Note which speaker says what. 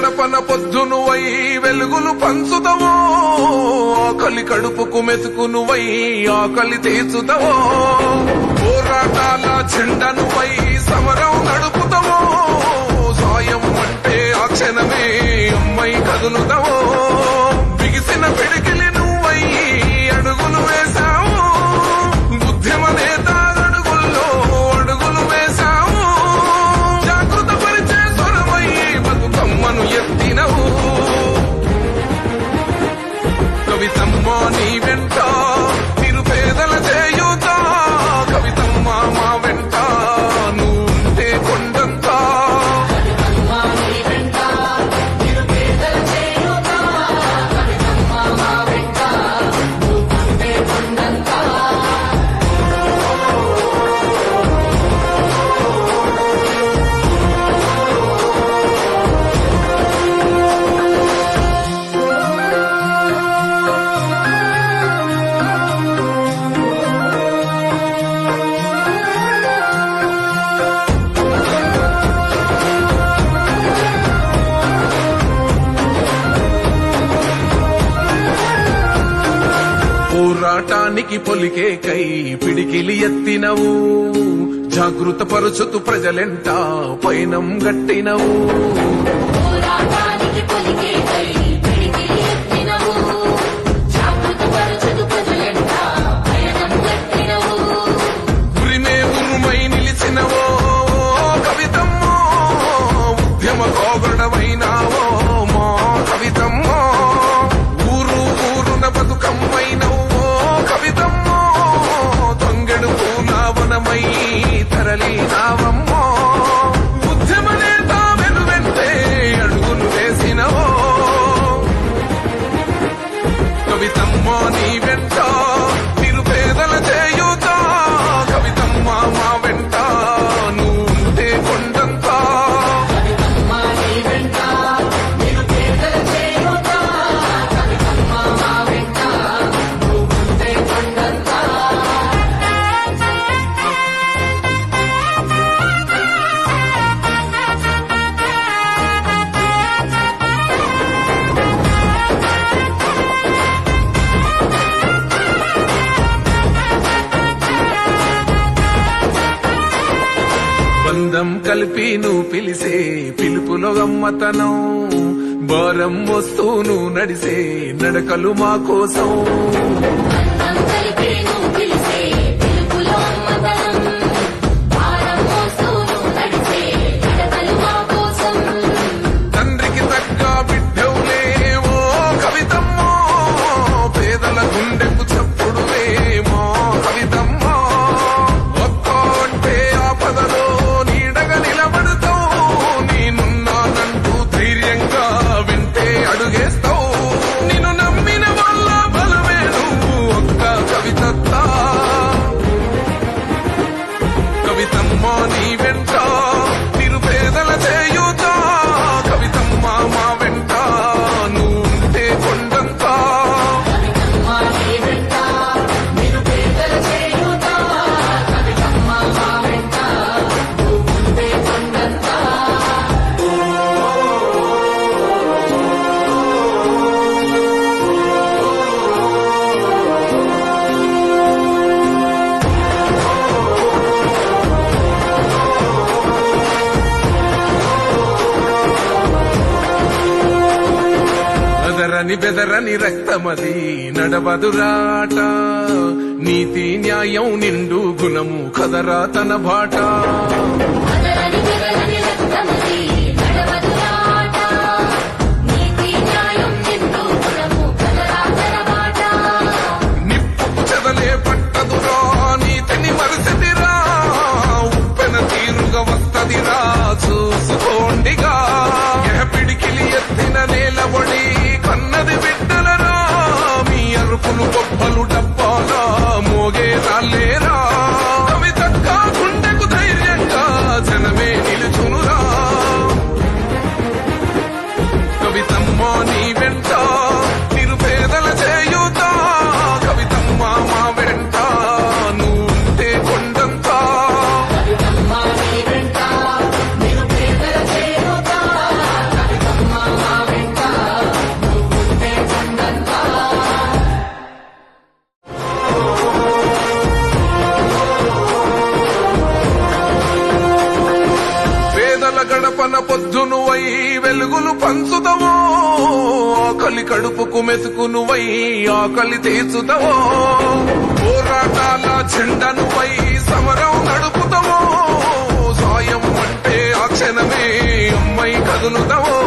Speaker 1: గడపన పొద్దునువై వెలుగులు పంచుదవో, ఆకలి కడుపుకు మెతుకునువై ఆకలి తీర్చుదవో, పోరాటాల చెండనువై సమరం నడుపుదవో, సాయం అంటే ఆ క్షణమే అమ్మై కదులుదవో, బిగిసిన పిడికిలి నువ్వై అడుగులు వేశావు, ఉద్యమ నేత అడుగుల్లో అడుగులు వేశావు, జాగృత పరిచే స్వరమై బతుకమ్మను ఎత్తినవు. కవితమ్మ నీ వెంట నిరుపేదల చేయూత, కవితమ్మ మా వెంట నువ్వుంటే కొండంత. పోరాటానికి పొలికే కై పిడికిలి ఎత్తినవు, జాగృత పరుచుతూ ప్రజలెంట పైనం గట్టినవు. ఉరిమే ఉరుమై నిలిచినవో కవితమ్మో, ఉద్యమ కోగడవైనావో మా కవితమ్మో, ఊరు ఊరున బతుకమ్మైనవు కవితమ్మో, తొంగెడు పూనావనమై తరలినావమ్మో, ఉద్యమ నేత వెనువెంటే అడుగులు వేసినవో. కవితమ్మ నీ వెంట నిరుపేదల చేయూత, కవితమ్మ మా వెంట నువ్వుంటే కొండంత. బంధం కలిపి నువ్వు పిలిసే పిలుపులో గమ్మతనం, భారం వస్తూను నడిసే నడకలు మా కోసం. తండ్రికి తగ్గ బిడ్డవులే ఓ కవితమ్మో, పేదల గుండెకు చప్పుడులే మా కవితమ్మో, ఒక్క అంటే ఆపదలో నీడగా నిలబడతావు, నేనున్నానంటూ ధైర్యంగా వింటే అడుగేస్తావు, నిన్ను నమ్మిన వాళ్ళ బలమే నువ్వు ఒక్క కవితత్త. కవితమ్మ నీ వెంట నిరుపేదల చేయూత, కవితమ్మ మా వెంట నువ్వుంటే కొండంత. బెదరని బెదరని రక్తమది నడవదురాట, నీతి న్యాయం నిండు గుణము కదరా తన బాట. నిప్పుకు చెదలే పట్టదురా నీతిని మరిసిదిరా, ఉప్పెన తీరుగా వస్తదిరా చూసుకోండిగా. పిడికిలి ఎత్తిన నేలబడి కన్నది బిడ్డలరా, మీ అరుపులు గొప్పలు డబ్బాలా మోగే రాలేరా, కవితక్క గుండెకు ధైర్యంగా జనమే నిలుచునురా. కవితమ్మ నీ వెంట నిరుపేదల చేయూత, కవితమ్మ మా వెంట నువ్వుంటే కొండంత.
Speaker 2: కవితమ్మ నీ వెంట నిరుపేదల చేయూత, కవితమ్మ
Speaker 1: గడపన పొద్దునువై వెలుగులు పంచుదవో ఆకలి కడుపుకు మెతుకునువై ఆకలి తీర్చుదవో పోరాటాల చెండనువై సమరం నడుపుదవో సాయం అంటే ఆ క్షణమే అమ్మై కదులుదవో